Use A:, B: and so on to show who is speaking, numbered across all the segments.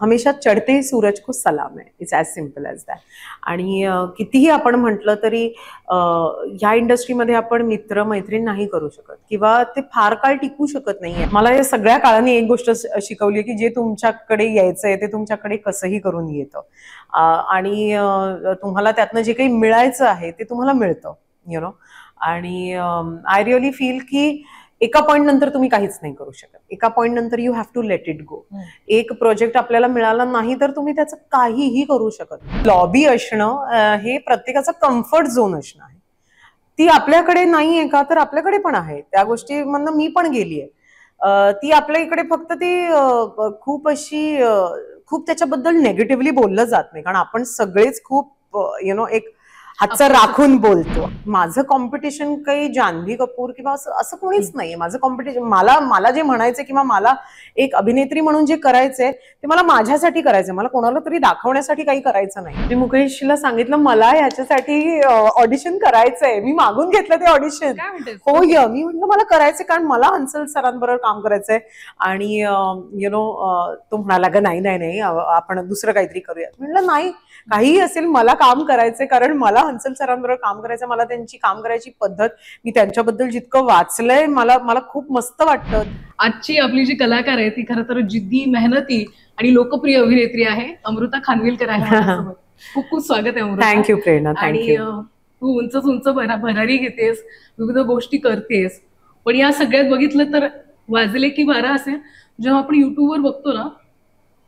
A: हमेशा चढते सूरज को सलाम आहे. It's as simple as that. आणि कितीही आपण म्हटलं तरी ह्या इंडस्ट्रीमध्ये आपण मित्र मैत्रीण नाही करू शकत किंवा ते फार काळ टिकू शकत नाहीये. मला या सगळ्या काळाने एक गोष्ट शिकवली की जे तुमच्याकडे यायचंय ते तुमच्याकडे कसंही करून येतं आणि तुम्हाला त्यातनं जे काही मिळायचं आहे ते तुम्हाला मिळतं यु नो. आणि आय रिअली फील की एका पॉइंट नंतर तुम्ही काहीच नाही करू शकत. एका पॉइंट नंतर you have to let it go. एक प्रोजेक्ट आपल्याला मिळाला नाही तर तुम्ही त्याचं काहीही करू शकत. लॉबी असणं हे प्रत्येकाचा कम्फर्ट झोन असणं आहे. ती आपल्याकडे नाहीये का तर आपल्याकडे पण आहे. त्या गोष्टी म्हणून मी पण गेलीये. ती आपल्या इकडे फक्त ती खूप अशी खूप त्याच्याबद्दल नेगेटिव्हली बोललं जात नाही कारण आपण सगळेच खूप यु नो एक हातचं राखून बोलतो. माझं कॉम्पिटिशन काही जान्हवी कपूर किंवा असं कोणीच नाहीये. माझं कॉम्पिटिशन मला जे म्हणायचं किंवा मला एक अभिनेत्री म्हणून जे करायचंय ते मला माझ्यासाठी करायचंय. मला कोणाला तरी दाखवण्यासाठी काही करायचं नाही. मी मुकेशला सांगितलं मला ह्याच्यासाठी ऑडिशन करायचंय. मी मागून घेतलं ते ऑडिशन. हो मी म्हटलं मला करायचंय कारण मला हंसल सरांबरोबर काम करायचंय. आणि यु नो तो म्हणाला ग नाही आपण दुसरं काहीतरी करूया. म्हटलं नाही काहीही असेल मला काम करायचंय कारण मला हंसल सरांबरोबर काम करायचं. मला त्यांची काम करायची पद्धत मी त्यांच्याबद्दल जितकं वाचलंय मला खूप मस्त वाटतं.
B: आजची आपली जी कलाकार आहे ती खरं तर जिद्दी मेहनती आणि लोकप्रिय अभिनेत्री आहे अमृता खानविलकर आहे. खूप खूप स्वागत आहे अमृता.
A: थँक्यू प्रेरणा.
B: आणि तू उंच भरारी घेतेस विविध गोष्टी करतेस पण या सगळ्यात बघितलं तर वाजले की 12 असेल जेव्हा आपण युट्यूबवर बघतो ना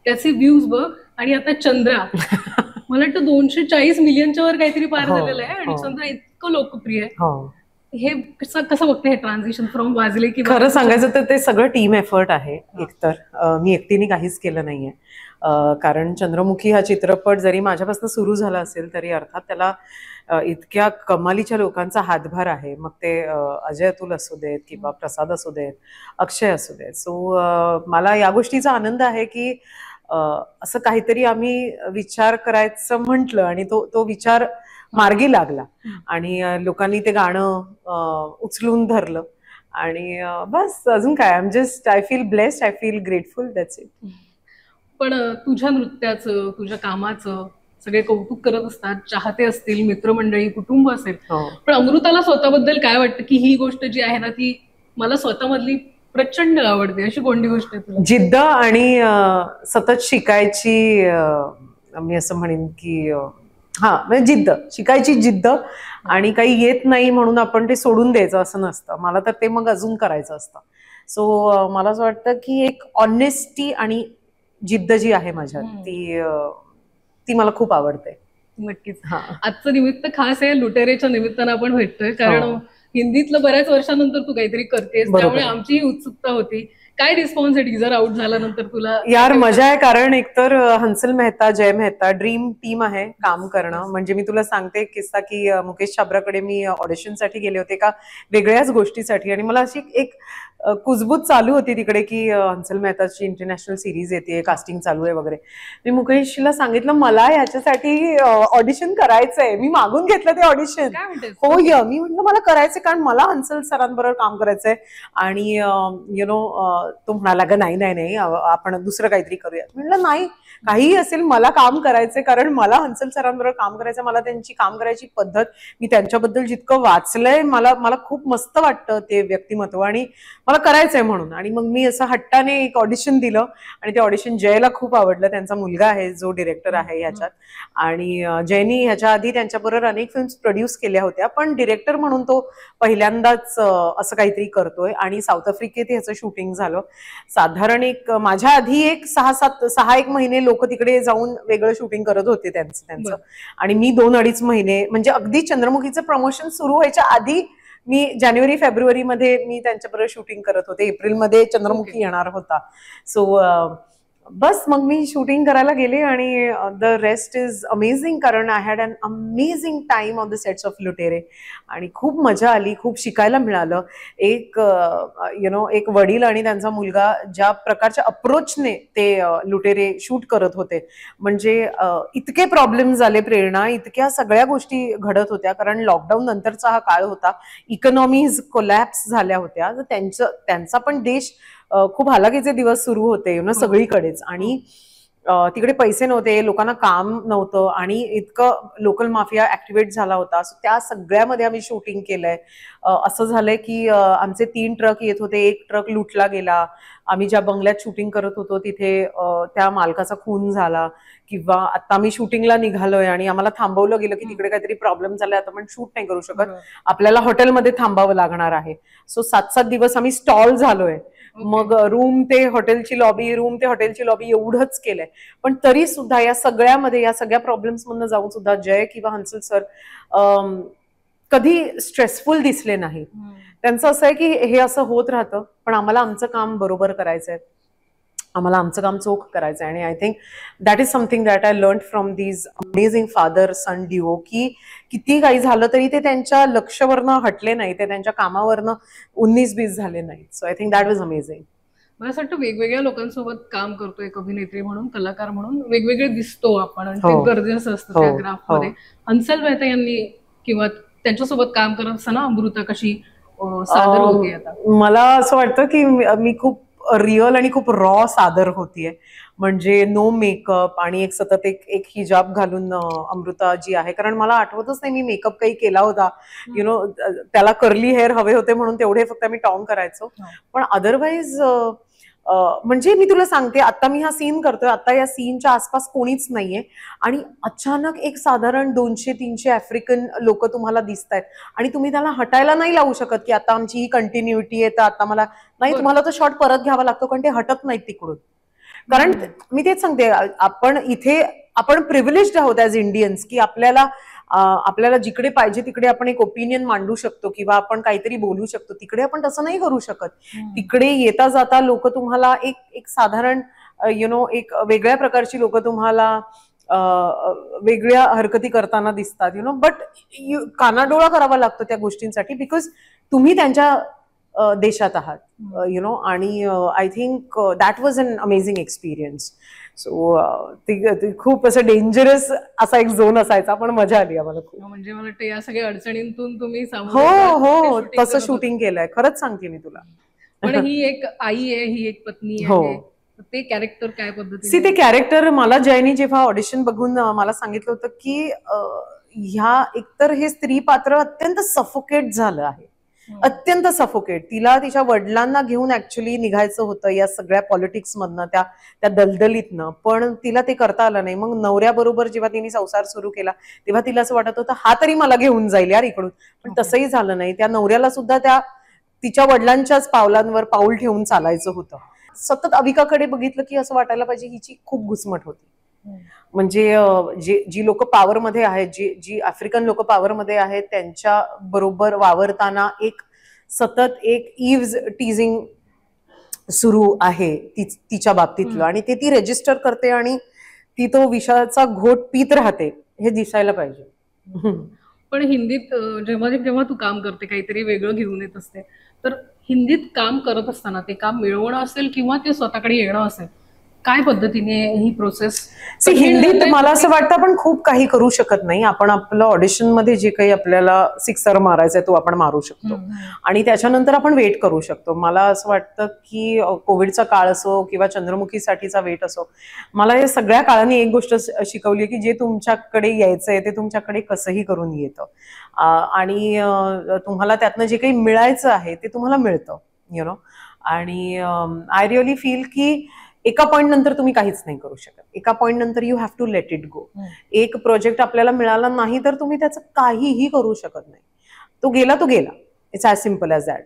B: त्याचे व्ह्यूज बघ आणि आता चंद्रा मला वाटतं 240 मिलियनच्या वर काहीतरी पार झालेलं आहे आणि चंद्रा इतकं लोकप्रिय आहे. हे कसं बघते हे ट्रान्झिशन फ्रॉम वाजले की?
A: खरं सांगायचं तर ते सगळं टीम एफर्ट आहे. एकतर मी एकटीने काहीच केलं नाहीये. कारण चंद्रमुखी हा चित्रपट जरी माझ्यापासून सुरू झाला असेल तरी अर्थात त्याला इतक्या कमालीच्या लोकांचा हातभार आहे. मग ते अजय अतुल असू देत किंवा प्रसाद असू देत अक्षय असू देत. सो मला या गोष्टीचा आनंद आहे की असं काहीतरी आम्ही विचार करायचं म्हटलं आणि तो विचार मार्गी लागला आणि लोकांनी ते गाणं उचलून धरलं आणि बस अजून काय. I feel blessed. I feel grateful. That's it.
B: पण तुझ्या नृत्याचं तुझ्या कामाचं सगळे कौतुक करत असतात. चाहते असतील मित्रमंडळी कुटुंब असेल पण अमृताला स्वतःबद्दल काय वाटतं की ही गोष्ट जी आहे ना ती मला स्वतःमधली प्रचंड आवडते अशी कोणती गोष्ट आहे?
A: जिद्द आणि सतत शिकायची. मी असं म्हणेन की म्हणजे जिद्द शिकायची जिद्द आणि काही येत नाही म्हणून आपण ते सोडून द्यायचं असं नसतं. मला तर ते मग अजून करायचं असतं. सो मला असं वाटतं की एक ऑनेस्टी आणि जिद्द जी आहे माझ्यात ती मला खूप आवडते.
B: नक्कीच. आजचं निमित्त खास आहे. लुटेरेच्या निमित्तानं आपण भेटतोय कारण हिंदीतलं बऱ्याच वर्षानंतर तू काहीतरी करतेस त्यामुळे आमची उत्सुकता होती. काय रिस्पॉन्स आहे टीजर आउट झाल्यानंतर तुला?
A: यार मजा आहे कारण एकतर हंसल मेहता जय मेहता ड्रीम टीम आहे काम करणं. म्हणजे मी तुला सांगते किस्सा की मुकेश छाबराकडे मी ऑडिशनसाठी गेले होते एका वेगळ्याच गोष्टीसाठी आणि मला अशी एक कुजबूज चालू होती तिकडे की हंसल मेहताची इंटरनॅशनल सिरीज येते कास्टिंग चालू आहे वगैरे. मी मुकेशला सांगितलं मला ह्याच्यासाठी ऑडिशन करायचंय. मी मागून घेतलं ते ऑडिशन. हो मी म्हटलं मला करायचंय कारण मला हंसल सरांबरोबर काम करायचंय. आणि यु नो तो म्हणाला ग नाही आपण दुसरं काहीतरी करूया. म्हटलं नाही काहीही असेल मला काम करायचंय कारण मला हंसल सरांबरोबर काम करायचं. मला त्यांची काम करायची पद्धत मी त्यांच्याबद्दल जितकं वाचलंय मला खूप मस्त वाटतं ते व्यक्तिमत्व आणि मला करायचंय म्हणून. आणि मग मी असं हट्टाने एक ऑडिशन दिलं आणि ते ऑडिशन जयला खूप आवडलं. त्यांचा मुलगा आहे जो डिरेक्टर आहे ह्याच्यात आणि जयनी ह्याच्या आधी त्यांच्याबरोबर अनेक फिल्म्स प्रोड्यूस केल्या होत्या पण डिरेक्टर म्हणून तो पहिल्यांदाच असं काहीतरी करतोय. आणि साऊथ आफ्रिकेत ह्याचं शूटिंग झालं. साधारण एक माझ्या आधी एक 6-1 महिने लोक तिकडे जाऊन वेगळं शूटिंग करत होते त्यांचं आणि मी 2-2.5 महिने म्हणजे अगदी चंद्रमुखीचं प्रमोशन सुरू व्हायच्या आधी मी जानेवारी फेब्रुवारी मध्ये मी त्यांच्याबरोबर शूटिंग करत होते. एप्रिलमध्ये चंद्रमुखी येणार होता. सो बस मग मी शूटिंग करायला गेले आणि द रेस्ट इज अमेझिंग कारण I had an amazing time on the sets of Lootere आणि खूप मजा आली. खूप शिकायला मिळालं. एक यु नो एक वडील आणि त्यांचा मुलगा ज्या प्रकारच्या अप्रोचने ते लुटेरे शूट करत होते म्हणजे इतके प्रॉब्लेम झाले प्रेरणा. इतक्या सगळ्या गोष्टी घडत होत्या कारण लॉकडाऊन नंतरचा हा काळ होता. इकॉनॉमीज कोलॅप्स झाल्या होत्या. त्यांचा पण देश खूप हालाकीचे दिवस सुरू होते सगळीकडेच. आणि तिकडे पैसे नव्हते, लोकांना काम नव्हतं आणि इतकं लोकल माफिया ऍक्टिव्हेट झाला होता. त्या सगळ्यामध्ये आम्ही शूटिंग केलंय. असं झालंय की आमचे 3 ट्रक येत होते, 1 ट्रक लुटला गेला. आम्ही ज्या बंगल्यात शूटिंग करत होतो तिथे त्या मालकाचा खून झाला. किंवा आता आम्ही शूटिंगला निघालोय आणि आम्हाला थांबवलं गेलं की तिकडे काहीतरी प्रॉब्लेम झालाय, आता आपण शूट नाही करू शकत, आपल्याला हॉटेलमध्ये थांबावं लागणार आहे. सो 7-7 दिवस आम्ही स्टॉल झालोय. मग रूम ते हॉटेलची लॉबी एवढंच केलंय. पण तरी सुद्धा या सगळ्यामध्ये, या सगळ्या प्रॉब्लेम्स मधनं जाऊन सुद्धा जय किंवा हंसल सर कधी स्ट्रेसफुल दिसले नाहीत. त्यांचं असं आहे की हे असं होत राहतं, पण आम्हाला आमचं काम बरोबर करायचंय, आम्हाला आमचं काम चोख करायचं आहे. आणि I think that is something that I learn from these amazing father son duo, की किती काही झालं तरी ते त्यांच्या लक्ष्यावरनं हटले नाही, ते त्यांच्या कामावरनं 19-20 झाले नाहीत. So I think that was amazing.
B: मला असं वाटतं वेगवेगळ्या लोकांसोबत काम करतोय, एक अभिनेत्री म्हणून, कलाकार म्हणून वेगवेगळे दिसतो आपण, आणि ते गरजेचं असतं त्या ग्राफमध्ये. हंसल मेहता यांनी किंवा त्यांच्यासोबत काम करत असताना अमृता कशी सादर होते आता?
A: मला असं वाटतं की मी खूप रिअल आणि खूप रॉ सादर होतीये. म्हणजे नो मेकअप आणि एक सतत एक हिजाब घालून अमृता जी आहे. कारण मला आठवतच नाही मी मेकअप काही केला होता. त्याला कर्ली हेअर हवे होते म्हणून तेवढे फक्त मी टॉन करायचो. पण अदरवाईज म्हणजे मी तुला सांगते, आता मी हा सीन करतोय, आता या सीनच्या आसपास कोणीच नाहीये आणि अचानक एक साधारण 200-300 आफ्रिकन लोक तुम्हाला दिसत आहेत आणि तुम्ही त्याला हटायला नाही लावू शकत की आता आमची ही कंटिन्युटी आहे तर आता मला नाही, तुम्हाला तो शॉट परत घ्यावा लागतो, कारण ते हटत नाहीत तिकडून. कारण मी तेच सांगते, आपण प्रिव्हिलेज्ड आहोत ऍज इंडियन्स, की आपल्याला जिकडे पाहिजे तिकडे आपण एक ओपिनियन मांडू शकतो किंवा आपण काहीतरी बोलू शकतो. तिकडे आपण तसं नाही करू शकत. तिकडे येता जाता लोक तुम्हाला एक साधारण एक वेगळ्या प्रकारची लोक तुम्हाला वेगळ्या हरकती करताना दिसतात. बट कानाडोळा करावा लागतो त्या गोष्टींसाठी, बिकॉज तुम्ही त्यांच्या देशात आहात. आणि I think that was an amazing experience. So खूप असं डेंजरस असा एक झोन असायचा, पण मजा आली आम्हाला खूप.
B: म्हणजे मला वाटतं या सगळ्या अडचणींतून तुम्ही
A: हो तसं शूटिंग केलंय, खरंच सांगते मी तुला.
B: पण ही एक आई आहे, ही एक पत्नी आहे, ते कॅरेक्टर काय पद्धतीने?
A: ते कॅरेक्टर मला जयनी जेव्हा ऑडिशन बघून मला सांगितलं होतं की ह्या एकतर हे स्त्री पात्र अत्यंत सफोकेट झालं आहे, अत्यंत सफोकेट. तिला तिच्या वडिलांना घेऊन ऍक्च्युली निघायचं होतं या सगळ्या पॉलिटिक्स मधनं, त्या दलदलीतनं, पण तिला ते करता आलं नाही. मग नवऱ्याबरोबर जेव्हा तिने संसार सुरू केला तेव्हा तिला असं वाटत होतं हा तरी मला घेऊन जाईल यार इकडून, पण तसंही झालं नाही. त्या नवऱ्याला सुद्धा तिच्या वडिलांच्याच पावलांवर पाऊल ठेवून चालायचं होतं. सतत अविकाकडे बघितलं की असं वाटायला पाहिजे हिची खूप घुसमट होती. म्हणजे जी लोक पॉवरमध्ये आहेत, जी आफ्रिकन लोक पॉवरमध्ये आहेत, त्यांच्या बरोबर वावरताना सतत एक इव्ज टीजिंग सुरू आहे तिच्या बाबतीतलं, आणि ती रेजिस्टर करते आणि ती तो विषाचा घोट पित राहते, हे दिसायला पाहिजे.
B: पण हिंदीत जेव्हा तू काम करते, काहीतरी वेगळं घेऊन येत असते, तर हिंदीत काम करत असताना ते काम मिळवणं असेल किंवा ते स्वतःकडे येणं असेल, काय पद्धतीने ही प्रोसेस?
A: हिंदीत मला असं वाटतं आपण खूप काही करू शकत नाही. आपण आपलं ऑडिशन मध्ये जे काही आपल्याला सिक्सर मारायचंय तो आपण मारू शकतो आणि त्याच्यानंतर आपण वेट करू शकतो. मला असं वाटतं की कोविडचा काळ असो किंवा चंद्रमुखीसाठीचा वेट असो, मला या सगळ्या काळाने एक गोष्ट शिकवली की जे तुमच्याकडे यायचंय ते तुमच्याकडे कसंही करून येतं आणि तुम्हाला त्यातनं जे काही मिळायचं आहे ते तुम्हाला मिळतं. आणि आय रिअली फील की एका पॉइंट नंतर तुम्ही काहीच नाही करू शकत. एका पॉइंट नंतर you have to let it go. एक प्रोजेक्ट आपल्याला मिळाला नाही तर तुम्ही त्याचं काहीही करू शकत नाही. तो गेला. It's as simple as that.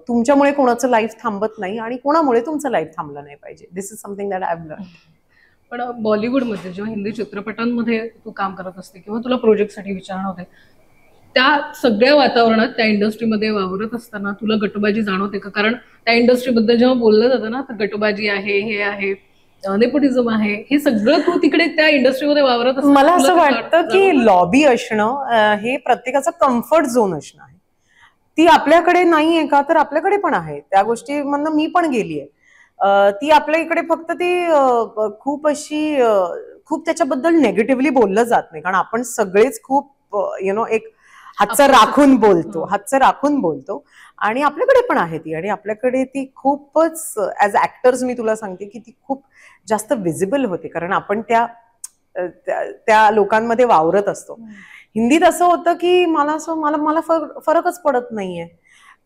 A: तुमच्यामुळे कोणाचं लाईफ थांबत नाही आणि कोणामुळे तुमचं लाईफ थांबलं नाही पाहिजे. This is something that I have learn.
B: पण बॉलिवूडमध्ये जेव्हा हिंदी चित्रपटांमध्ये तू काम करत असते किंवा तुला प्रोजेक्टसाठी विचारणं होते, त्या सगळ्या वातावरणात, त्या इंडस्ट्रीमध्ये वावरत असताना तुला गटबाजी जाणवते का? कारण त्या इंडस्ट्रीबद्दल जेव्हा बोललं जातं ना, तर गटबाजी आहे, हे आहे, नेपोटिझम आहे, हे सगळं तू तिकडे त्या इंडस्ट्रीमध्ये वावरत असतं.
A: मला असं वाटतं की लॉबी असणं हे प्रत्येकाचा कम्फर्ट झोन असणं आहे. ती आपल्याकडे नाहीये का? तर आपल्याकडे पण आहे. त्या गोष्टी म्हणणं मी पण गेलीये. ती आपल्या इकडे फक्त ती खूप त्याच्याबद्दल नेगेटिव्हली बोललं जात नाही, कारण आपण सगळेच खूप एक हातचं राखून बोलतो, हातचं राखून बोलतो. आणि आपल्याकडे पण आहे ती, आणि आपल्याकडे ती खूपच ऍज ऍक्टर्स मी तुला सांगते की ती खूप जास्त विजिबल होते, कारण आपण त्या लोकांमध्ये वावरत असतो. हिंदीत असं होतं की मला फरकच पडत नाहीये,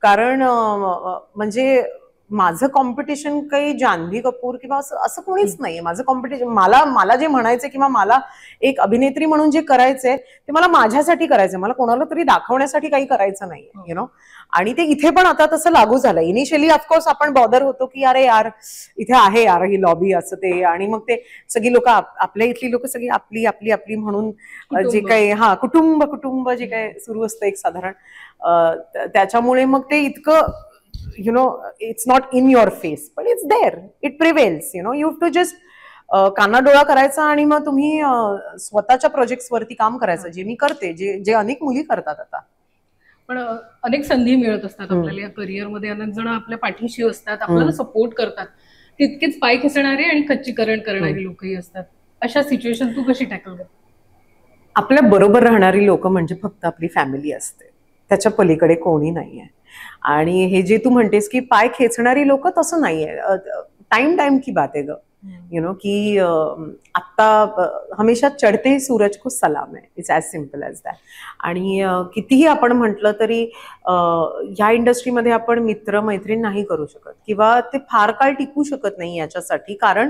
A: कारण म्हणजे माझं कॉम्पिटिशन काही जान्हवी कपूर किंवा असं कोणीच नाहीये. माझं कॉम्पिटिशन मला जे म्हणायचं किंवा मला एक अभिनेत्री म्हणून जे करायचंय ते मला माझ्यासाठी करायचंय, मला कोणाला तरी दाखवण्यासाठी काही करायचं नाहीये, यु नो. आणि ते इथे पण आता तसं लागू झालं. इनिशियली ऑफकोर्स आपण बॉदर होतो की अरे यार इथे आहे यार ही लॉबी असं ते, आणि मग ते सगळी लोक आपल्या इथली लोक सगळी आपली आपली आपली म्हणून जे काही कुटुंब जे काही सुरू असतं एक साधारण, त्याच्यामुळे मग ते इतकं you know it's not in your face but it's there, it prevails, you know, you have to just कानाडोळा करायचा आणि मग तुम्ही स्वतःच्या प्रोजेक्ट्स वरती काम करायचं, जे मी करते, जे अनेक मुली करतात आता.
B: पण अनेक संधी मिळत असतात आपल्याला या करिअरमध्ये, अनेक जण आपल्या पाठीशी असतात, आपल्याला सपोर्ट करतात, तितकेच पाय खेचणारे आणि खच्चीकरण करणारी लोकही असतात. अशा सिच्युएशन तू कशी टॅकल करते? आपल्या
A: बरोबर राहणारी लोक म्हणजे फक्त आपली फॅमिली असते, त्याच्या पलीकडे कोणी नाहीये. आणि हे जे तू म्हणतेस की पाय खेचणारी लोक, तसं नाहीये. टाइम की बात आहे ग, यु नो, की आता हमेशा चढते सूरज को सलाम आहे, it's as simple as that. आणि कितीही आपण म्हटलं तरी ह्या इंडस्ट्रीमध्ये आपण मित्र मैत्रीण नाही करू शकत, किंवा ते फार काळ टिकू शकत नाही याच्यासाठी, कारण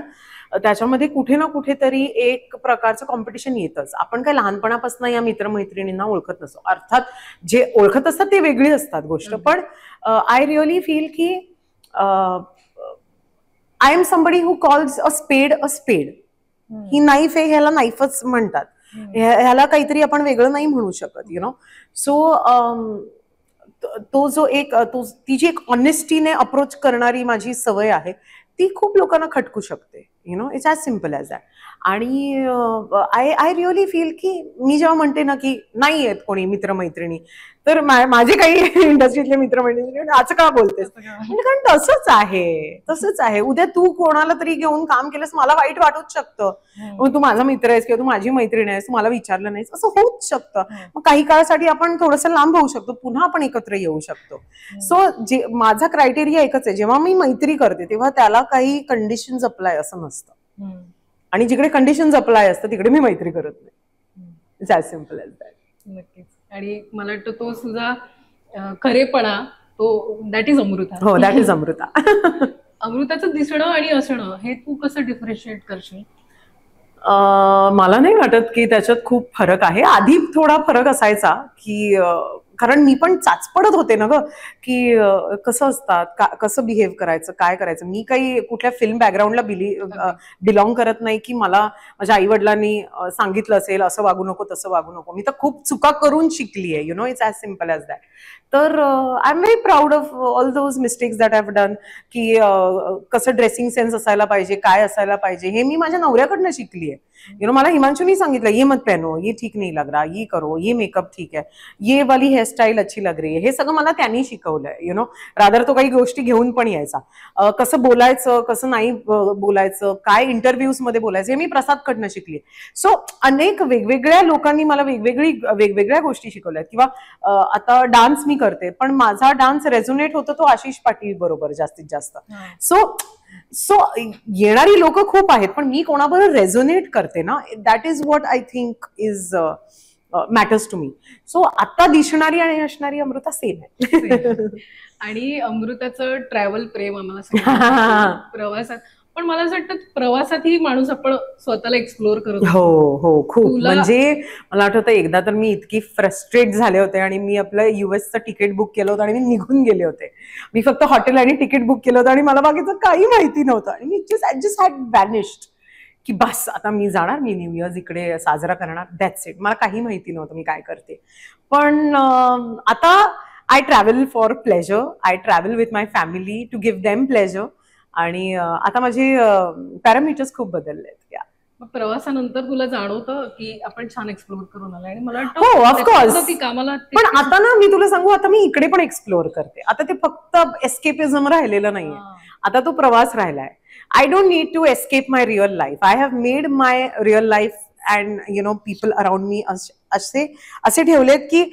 A: त्याच्यामध्ये कुठे ना कुठेतरी एक प्रकारचं कॉम्पिटिशन येतच. आपण काय लहानपणापासून या मित्रमैत्रिणींना ओळखत नसतो, अर्थात जे ओळखत असतात ते वेगळी असतात गोष्ट, पण आय रिअली फील की I am somebody who calls अ स्पेड. ही नाईफ आहे, ह्याला नाईफच म्हणतात, ह्याला काहीतरी आपण वेगळं नाही म्हणू शकत, यु नो. सो तो जो एक ती जी एक ऑनेस्टीने अप्रोच करणारी माझी सवय आहे, ती खूप लोकांना खटकू शकते, U know, it's as simple as that. आणि आय रिअली फील की मी जेव्हा म्हणते ना की नाही आहेत कोणी मित्रमैत्रिणी, तर माझे काही इंडस्ट्रीतले मित्रमैत्रिणी असं का बोलतेस, म्हणजे कारण तसंच आहे. उद्या तू कोणाला तरी घेऊन काम केलंस, मला वाईट वाटूच शकतं. मग तू माझा मित्र आहेस किंवा तू माझी मैत्रीण आहेस, तू मला विचारलं नाहीस, असं होऊच शकतं. मग काही काळासाठी आपण थोडंसं लांब होऊ शकतो, पुन्हा आपण एकत्र येऊ शकतो. सो माझा क्रायटेरिया एकच आहे, जेव्हा मी मैत्री करते तेव्हा त्याला काही कंडिशन्स अप्लाय असं नसतं, आणि जिकडे कंडिशन्स अप्लाय असतं तिकडे मी मैत्री करत नाही. It's as simple as that.
B: नक्कीच. आणि मला वाटतं तो तुझा खरेपणा, तो दॅट इज अमृता.
A: हो, दॅट इज अमृता.
B: अमृताचं दिसणं आणि असणं हे तू कसं डिफरन्शिएट करशील?
A: मला नाही वाटत की त्याच्यात खूप फरक आहे. आधी थोडा फरक असायचा की कारण मी पण चाचपडत होते ना ग, की कसं असतात, कसं बिहेव करायचं, काय करायचं. मी काही कुठल्या फिल्म बॅकग्राऊंडला बिलॉंग करत नाही की मला माझ्या आई वडिलांनी सांगितलं असेल असं वागू नको तसं वागू नको. मी तर खूप चुका करून शिकली आहे, you know, it's as simple as that. तर I am very proud of all those mistakes that I have done, की कसं ड्रेसिंग सेन्स असायला पाहिजे, काय असायला पाहिजे, हे मी माझ्या नवऱ्याकडनं शिकली आहे. यु नो, मला हिमांशूनी सांगितलं ये मत पहनो, ये ठीक नहीं लग रहा, ये करो, ये मेकअप ठीक है, ये वाली हेअरस्टाईल अच्छी लग रही है, हे सगळं मला त्यांनी शिकवलंय. यु नो, रादर तो काही गोष्टी घेऊन पण यायचा. कसं बोलायचं, कसं नाही बोलायचं, काय इंटरव्ह्यूज मध्ये बोलायचं, हे मी प्रसादकडनं शिकली. सो अनेक वेगवेगळ्या लोकांनी मला वेगवेगळ्या गोष्टी शिकवल्यात. किंवा आता डान्स मी करते, पण माझा डान्स रेझोनेट होतो तो आशिष पाटील बरोबर जास्तीत जास्त. सो येणारी लोक खूप आहेत, पण मी कोणाबरोबर रेझोनेट करते ना, that is what I think is matters to me. So आता दिसणारी आणि असणारी अमृता सेम आहे.
B: आणि अमृताचं ट्रॅव्हल प्रेम आम्हाला प्रवासात, पण मला असं वाटतं प्रवासातही माणूस आपण स्वतःला एक्सप्लोर करत.
A: हो खूप. म्हणजे मला आठवतं एकदा तर मी इतकी फ्रस्ट्रेट झाले होते आणि मी आपलं युएसचं तिकीट बुक केलं होतं आणि मी निघून गेले होते. मी फक्त हॉटेल आणि तिकीट बुक केलं होतं आणि मला बाकीचं काही माहिती नव्हतं, आणि मी जस्ट हॅड वॅनिश्ड की बस आता मी जाणार, मी न्यू इयर्स इकडे साजरा करणार, दॅट्स इट. मला काही माहिती नव्हतं मी काय करते. पण आता I travel for pleasure, I travel with my family to give them pleasure. आणि आता माझे पॅरामीटर्स खूप बदलले आहेत.
B: प्रवासानंतर तुला जाणवतं की आपण छान एक्सप्लोर करून आलो, आणि मला वाटतं
A: हो ऑफकोर्स. पण आता ना मी तुला सांगू, आता मी इकडे पण एक्सप्लोर करते. आता ते फक्त एस्केपिझम राहिलेलं नाहीये, आता तो प्रवास राहिलाय. I don't need to escape my real life. I have made my real life and you know people around me असे ठेवलेत की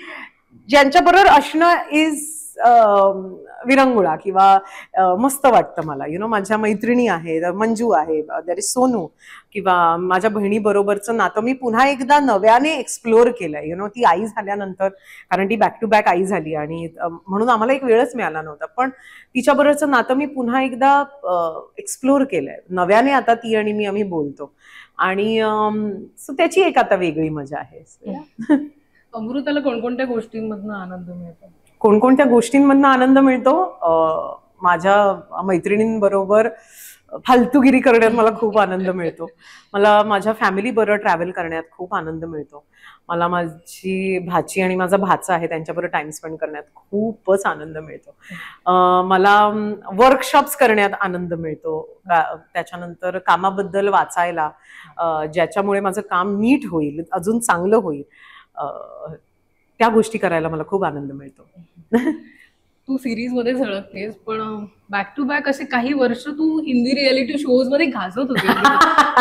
A: ज्यांच्याबरोबर असणं इज विरंगुळा किंवा मस्त वाटतं मला. माझ्या मैत्रिणी आहेत, मंजू आहे, देर इज सोनू, किंवा माझ्या बहिणी बरोबरचं नातं मी पुन्हा एकदा नव्याने एक्सप्लोअर केलंय. ती आई झाल्यानंतर, कारण ती बॅक टू बॅक आई झाली आणि म्हणून आम्हाला एक वेळच मिळाला नव्हता, पण तिच्याबरोबरचं नातं मी पुन्हा एकदा एक्सप्लोअर केलंय नव्याने. आता ती आणि आम्ही बोलतो आणि सो त्याची एक आता वेगळी मजा आहे.
B: अमृताला कोणकोणत्या गोष्टींमधनं आनंद मिळतो?
A: कोणकोणत्या गोष्टींमधनं आनंद मिळतो? माझ्या मैत्रिणींबरोबर फालतूगिरी करण्यात मला खूप आनंद मिळतो. मला माझ्या फॅमिली बरोबर ट्रॅव्हल करण्यात खूप आनंद मिळतो. मला माझी भाची आणि माझा भाचा आहे त्यांच्याबरोबर टाइम स्पेंड करण्यात खूपच आनंद मिळतो. मला वर्कशॉप्स करण्यात आनंद मिळतो. त्याच्यानंतर कामाबद्दल वाचायला, ज्याच्यामुळे माझं काम नीट होईल, अजून चांगलं होईल, त्या गोष्टी करायला मला खूप आनंद मिळतो.
B: तू सिरीज मध्ये झळकतेस, पण बॅक टू बॅक असे काही वर्ष तू हिंदी रियालिटी शोज मध्ये घासत होते.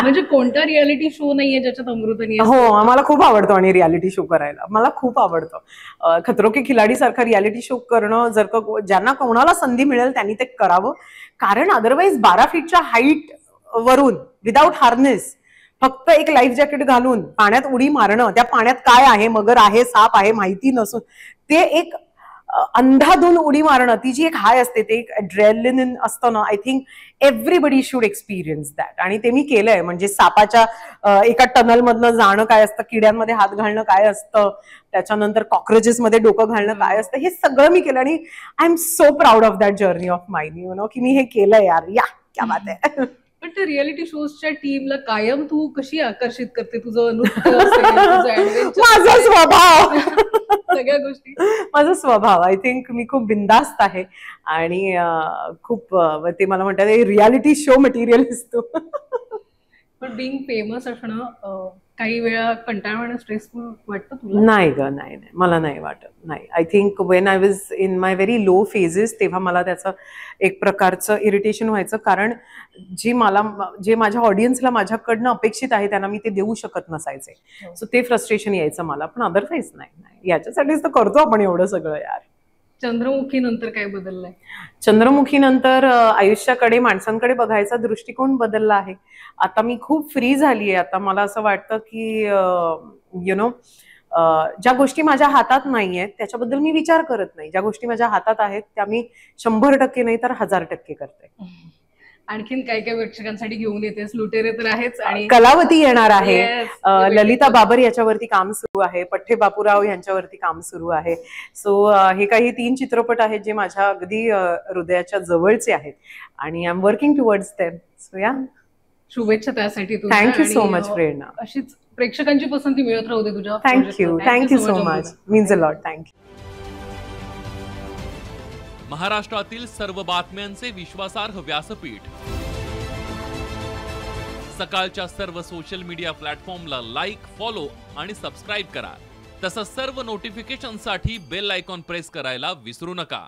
B: म्हणजे कोणता रियालिटी शो नाहीये ज्याच्यात अमृतानी?
A: हो, मला खूप आवडतो आणि रियालिटी शो करायला मला खूप आवडतं. खतरो के खिलाडी सारखा रियालिटी शो करणं, जर का ज्यांना कोणाला संधी मिळेल त्यांनी ते करावं. कारण अदरवाईज 12 फीटच्या हाईट वरून विदाऊट हार्नेस फक्त एक लाईफ जॅकेट घालून पाण्यात उडी मारणं, त्या पाण्यात काय आहे, मगर आहे, साप आहे माहिती नसून ते एक अंधाधुंद उडी मारणं, ती जी एक हाय असते, ते एक ॲड्रेनलिन असतं ना. I think everybody should experience that. आणि ते मी केलंय. म्हणजे सापाच्या एका टनलमधनं जाणं काय असतं, किड्यांमध्ये हात घालणं काय असतं, त्याच्यानंतर कॉक्रोचेसमध्ये डोकं घालणं काय असतं, हे सगळं मी केलं. आणि I am so proud of that journey of mine, की मी हे केलंय यार. या क्या बात आहे.
B: पण त्या रियालिटी शोजच्या टीमला कायम तू कशी आकर्षित करते? तुझं नृत्य असेल,
A: माझा स्वभाव,
B: सगळ्या गोष्टी.
A: माझा स्वभाव आय थिंक मी खूप बिंदास्त आहे आणि खूप ते मला म्हणतात रियालिटी शो मटेरियल असतो.
B: पण बिंग फेमस असणं काही वेळा कंटाळवाणं, स्ट्रेसफुल वाटतं तुला?
A: नाही ग, नाही, मला नाही वाटत. नाही, I think when I was in my very low phases तेव्हा मला त्याचं एक प्रकारचं इरिटेशन व्हायचं. कारण जे माझ्या ऑडियन्सला माझ्याकडनं अपेक्षित आहे त्यांना मी ते देऊ शकत नसायचे. सो ते फ्रस्ट्रेशन यायचं मला. पण अदरवाईज नाही, याच्यासाठीच तर करतो आपण एवढं सगळं यार.
B: चंद्रमुखी नंतर काय बदललंय?
A: चंद्रमुखी नंतर आयुष्याकडे, माणसांकडे बघायचा दृष्टिकोन बदलला आहे. आता मी खूप फ्री झाली आहे. आता मला असं वाटतं की ज्या गोष्टी माझ्या हातात नाहीयेत त्याच्याबद्दल मी विचार करत नाही. ज्या गोष्टी माझ्या हातात आहेत त्या मी 100% नाही तर 1000% करते.
B: आणखीन काय काय प्रेक्षकांसाठी घेऊन येतेस? लुटेरे तर आहेच, आणि
A: कलावती येणार आहे. ललिता बाबर याच्यावरती काम सुरू आहे. पठ्ठे बापूराव यांच्यावरती काम सुरू आहे. सो हे काही 3 चित्रपट आहेत जे माझ्या अगदी हृदयाच्या जवळचे आहेत आणि I am working towards them. So या,
B: शुभेच्छा त्यासाठी.
A: थँक्यू सो मच प्रेरणा.
B: अशीच प्रेक्षकांची पसंती मिळत राहू दे तुझ्या.
A: Thank you so much, means a lot. Thank you.
C: महाराष्ट्रातील सर्व बातम्यांचे विश्वासार्ह व्यासपीठ, सकाळच्या सर्व सोशल मीडिया प्लॅटफॉर्मला लाईक, फॉलो आणि सबस्क्राईब करा. तसंच सर्व नोटिफिकेशनसाठी बेल आयकॉन प्रेस करायला विसरू नका.